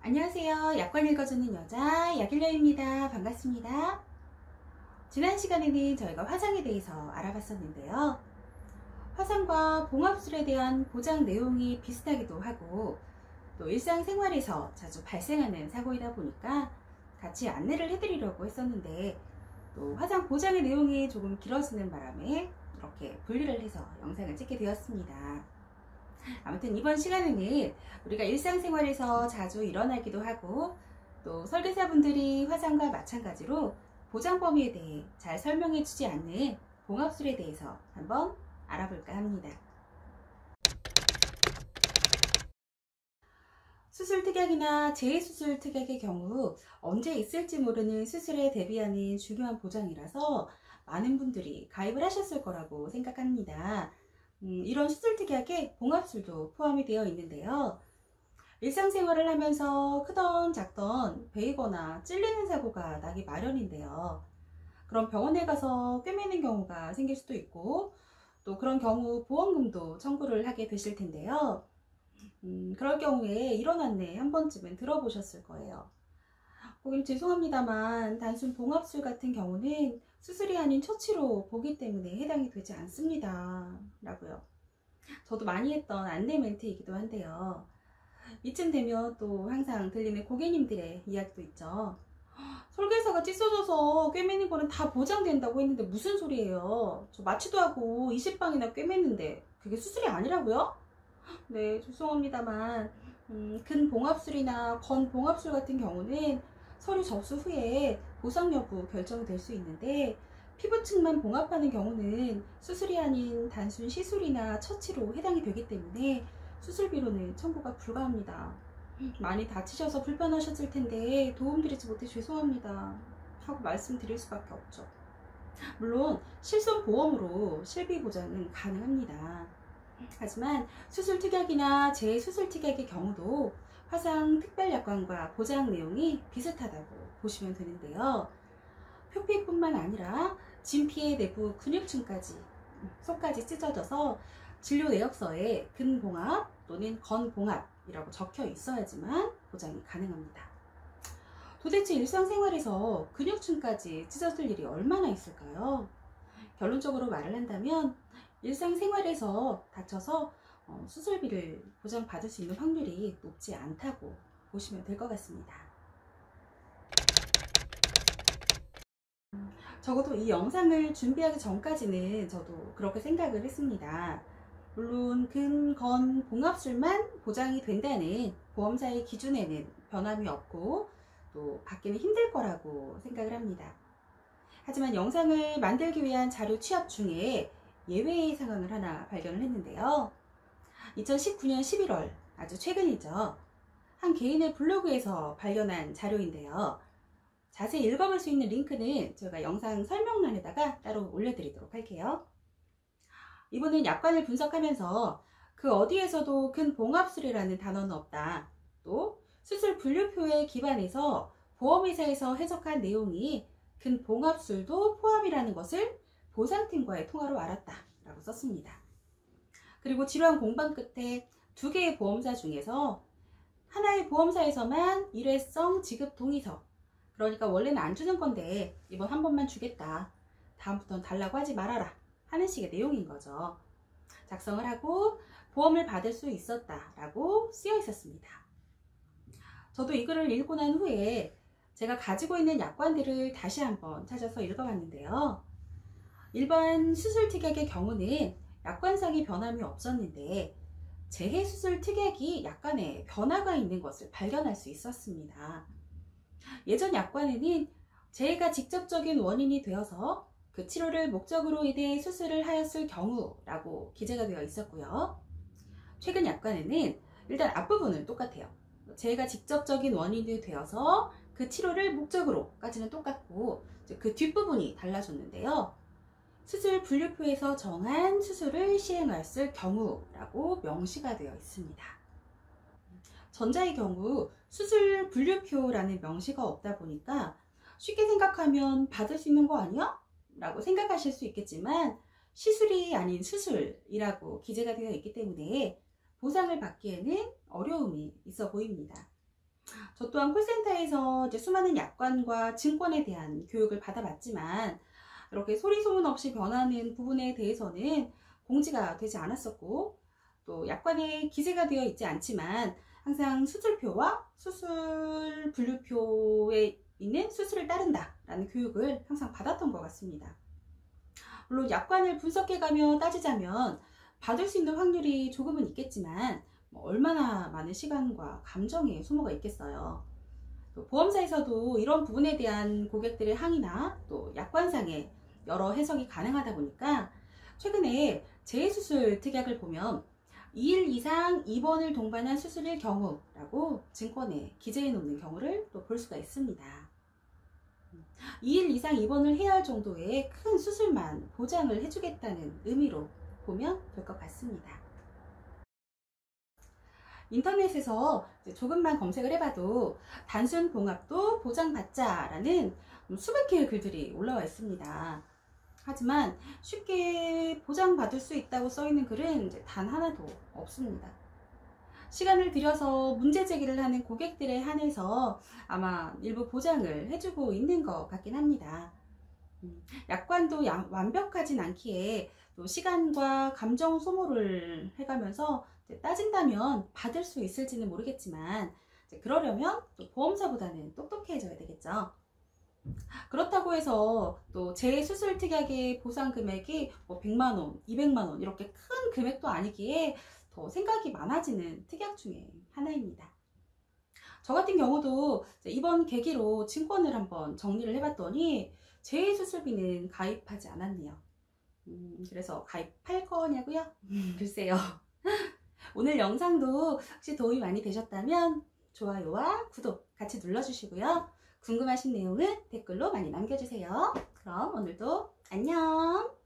안녕하세요. 약관 읽어주는 여자 약일녀입니다. 반갑습니다. 지난 시간에는 저희가 화상에 대해서 알아봤었는데요. 화상과 봉합술에 대한 보장 내용이 비슷하기도 하고 또 일상생활에서 자주 발생하는 사고이다 보니까 같이 안내를 해드리려고 했었는데 또 화상 보장의 내용이 조금 길어지는 바람에 이렇게 분리를 해서 영상을 찍게 되었습니다. 아무튼 이번 시간에는 우리가 일상생활에서 자주 일어나기도 하고 또 설계사분들이 화상과 마찬가지로 보장 범위에 대해 잘 설명해 주지 않는 봉합술에 대해서 한번 알아볼까 합니다. 수술 특약이나 재수술 특약의 경우 언제 있을지 모르는 수술에 대비하는 중요한 보장이라서 많은 분들이 가입을 하셨을 거라고 생각합니다. 이런 수술 특약에 봉합술도 포함이 되어 있는데요. 일상생활을 하면서 크던 작던 베이거나 찔리는 사고가 나기 마련인데요. 그럼 병원에 가서 꿰매는 경우가 생길 수도 있고 또 그런 경우 보험금도 청구를 하게 되실 텐데요. 그럴 경우에 이런 안내 한 번쯤은 들어보셨을 거예요. 고객님 죄송합니다만 단순 봉합술 같은 경우는 수술이 아닌 처치로 보기 때문에 해당이 되지 않습니다 라고요. 저도 많이 했던 안내 멘트이기도 한데요. 이쯤 되면 또 항상 들리는 고객님들의 이야기도 있죠. 설계사가 찢어져서 꿰매는 거는 다 보장된다고 했는데 무슨 소리예요? 저 마취도 하고 20방이나 꿰맸는데 그게 수술이 아니라고요? 네, 죄송합니다만 근봉합술이나 건봉합술 같은 경우는 서류 접수 후에 보상 여부 결정이 될 수 있는데 피부층만 봉합하는 경우는 수술이 아닌 단순 시술이나 처치로 해당이 되기 때문에 수술비로는 청구가 불가합니다. 많이 다치셔서 불편하셨을 텐데 도움드리지 못해 죄송합니다 하고 말씀드릴 수밖에 없죠. 물론 실손보험으로 실비 보장은 가능합니다. 하지만 수술 특약이나 재수술 특약의 경우도 화상 특별약관과 보장 내용이 비슷하다고 보시면 되는데요. 표피뿐만 아니라 진피의 내부 근육층까지 속까지 찢어져서 진료 내역서에 근봉합 또는 건봉합이라고 적혀 있어야지만 보장이 가능합니다. 도대체 일상생활에서 근육층까지 찢어질 일이 얼마나 있을까요? 결론적으로 말을 한다면 일상생활에서 다쳐서 수술비를 보장받을 수 있는 확률이 높지 않다고 보시면 될 것 같습니다. 적어도 이 영상을 준비하기 전까지는 저도 그렇게 생각을 했습니다. 물론 근, 건, 봉합술만 보장이 된다는 보험사의 기준에는 변함이 없고 또 받기는 힘들 거라고 생각을 합니다. 하지만 영상을 만들기 위한 자료 취합 중에 예외의 상황을 하나 발견을 했는데요. 2019년 11월 아주 최근이죠. 한 개인의 블로그에서 발견한 자료인데요. 자세히 읽어볼 수 있는 링크는 제가 영상 설명란에다가 따로 올려드리도록 할게요. 이분은 약관을 분석하면서 그 어디에서도 근봉합술이라는 단어는 없다. 또 수술 분류표에 기반해서 보험회사에서 해석한 내용이 근봉합술도 포함이라는 것을 보상팀과의 통화로 알았다 라고 썼습니다. 그리고 지루한 공방 끝에 두 개의 보험사 중에서 하나의 보험사에서만 일회성 지급 동의서, 그러니까 원래는 안 주는 건데 이번 한 번만 주겠다, 다음부터는 달라고 하지 말아라 하는 식의 내용인 거죠. 작성을 하고 보험을 받을 수 있었다 라고 쓰여 있었습니다. 저도 이 글을 읽고 난 후에 제가 가지고 있는 약관들을 다시 한번 찾아서 읽어봤는데요. 일반 수술 특약의 경우는 약관상의 변함이 없었는데 재해수술 특약이 약간의 변화가 있는 것을 발견할 수 있었습니다. 예전 약관에는 재해가 직접적인 원인이 되어서 그 치료를 목적으로 인해 수술을 하였을 경우라고 기재가 되어 있었고요. 최근 약관에는 일단 앞부분은 똑같아요. 재해가 직접적인 원인이 되어서 그 치료를 목적으로까지는 똑같고 그 뒷부분이 달라졌는데요. 수술 분류표에서 정한 수술을 시행하였을 경우라고 명시가 되어 있습니다. 전자의 경우 수술 분류표라는 명시가 없다 보니까 쉽게 생각하면 받을 수 있는 거 아니야? 라고 생각하실 수 있겠지만 시술이 아닌 수술이라고 기재가 되어 있기 때문에 보상을 받기에는 어려움이 있어 보입니다. 저 또한 콜센터에서 이제 수많은 약관과 증권에 대한 교육을 받아봤지만 이렇게 소리 소문 없이 변하는 부분에 대해서는 공지가 되지 않았었고, 또 약관에 기재가 되어 있지 않지만 항상 수술표와 수술 분류표에 있는 수술을 따른다 라는 교육을 항상 받았던 것 같습니다. 물론 약관을 분석해가며 따지자면 받을 수 있는 확률이 조금은 있겠지만 얼마나 많은 시간과 감정의 소모가 있겠어요. 또 보험사에서도 이런 부분에 대한 고객들의 항의나 또 약관상의 여러 해석이 가능하다 보니까 최근에 재수술 특약을 보면 2일 이상 입원을 동반한 수술일 경우라고 증권에 기재해 놓는 경우를 또 볼 수가 있습니다. 2일 이상 입원을 해야 할 정도의 큰 수술만 보장을 해주겠다는 의미로 보면 될 것 같습니다. 인터넷에서 조금만 검색을 해봐도 단순 봉합도 보장받자 라는 수백 개의 글들이 올라와 있습니다. 하지만 쉽게 보장받을 수 있다고 써있는 글은 단 하나도 없습니다. 시간을 들여서 문제 제기를 하는 고객들에 한해서 아마 일부 보장을 해주고 있는 것 같긴 합니다. 약관도 완벽하진 않기에 또 시간과 감정 소모를 해가면서 따진다면 받을 수 있을지는 모르겠지만 그러려면 또 보험사보다는 똑똑해져야 되겠죠. 그렇다고 해서 또 재수술 특약의 보상 금액이 100만원, 200만원 이렇게 큰 금액도 아니기에 더 생각이 많아지는 특약 중에 하나입니다. 저 같은 경우도 이번 계기로 증권을 한번 정리를 해봤더니 재수술비는 가입하지 않았네요. 그래서 가입할 거냐고요? 글쎄요. 오늘 영상도 혹시 도움이 많이 되셨다면 좋아요와 구독 같이 눌러주시고요. 궁금하신 내용은 댓글로 많이 남겨주세요. 그럼 오늘도 안녕!